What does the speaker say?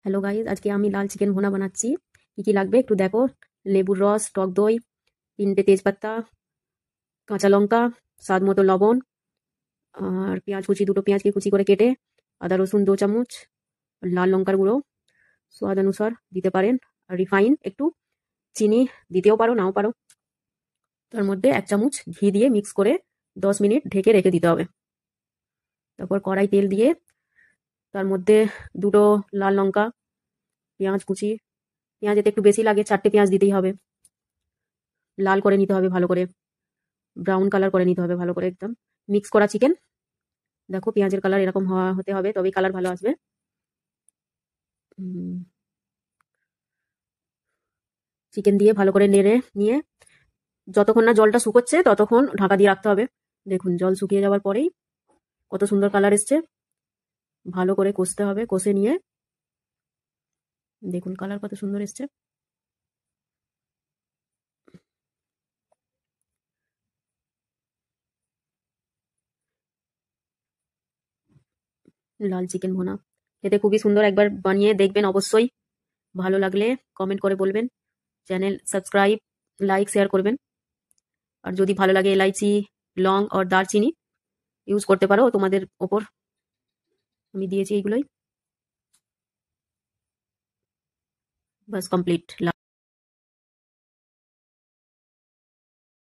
Hello guys, আজকে আমি লাল chicken ভুনা বানাচ্ছি। কি কি লাগবে একটু দেখো। লেবুর রস, টক দই, 3টে তেজপাতা, কাঁচা লঙ্কা, স্বাদ মতো লবণ, আর পেঁয়াজ কুচি, 2টো পেঁয়াজকে কুচি করে কেটে, আদা রসুন 2 চামচ, লাল লঙ্কার গুঁড়ো স্বাদ অনুসার দিতে পারেন, আর রিফাইন একটু, চিনি দিতেও পারো নাও পারো। তার মধ্যে 1 চামচ ঘি দিয়ে মিক্স করে 10 মিনিট ঢেকে রেখে দিতে হবে। তারপর কড়াই তেল দিয়ে তার মধ্যে 2টো লাল লঙ্কা, পেঁয়াজ কুচি, পেঁয়াজ এতে একটু বেশি লাগে, 4টে পেঁয়াজ দিতেই হবে। লাল করে নিতে হবে ভালো করে, ব্রাউন কালার করে নিতে হবে ভালো করে। একদম মিক্স করা চিকেন, দেখো পেঁয়াজের কালার এরকম হতে হবে, তবেই কালার ভালো আসবে। চিকেন দিয়ে ভালো করে নেড়ে নিয়ে যতক্ষণ না জলটা শুকোচ্ছে ততক্ষণ ঢাকা দিয়ে রাখতে হবে। দেখুন জল শুকিয়ে যাওয়ার পরেই কত সুন্দর কালার এসছে। ভালো করে কষতে হবে, কষে নিয়ে দেখুন কালার কত সুন্দর এসছে। লাল চিকেন ভুনা খেতে খুবই সুন্দর, একবার বানিয়ে দেখবেন অবশ্যই। ভালো লাগলে কমেন্ট করে বলবেন, চ্যানেল সাবস্ক্রাইব, লাইক, শেয়ার করবেন। আর যদি ভালো লাগে এলাইচি, লং আর দারচিনি ইউজ করতে পারো, তোমাদের ওপর। আমি দিয়েছি এইগুলোই, বাস কমপ্লিট।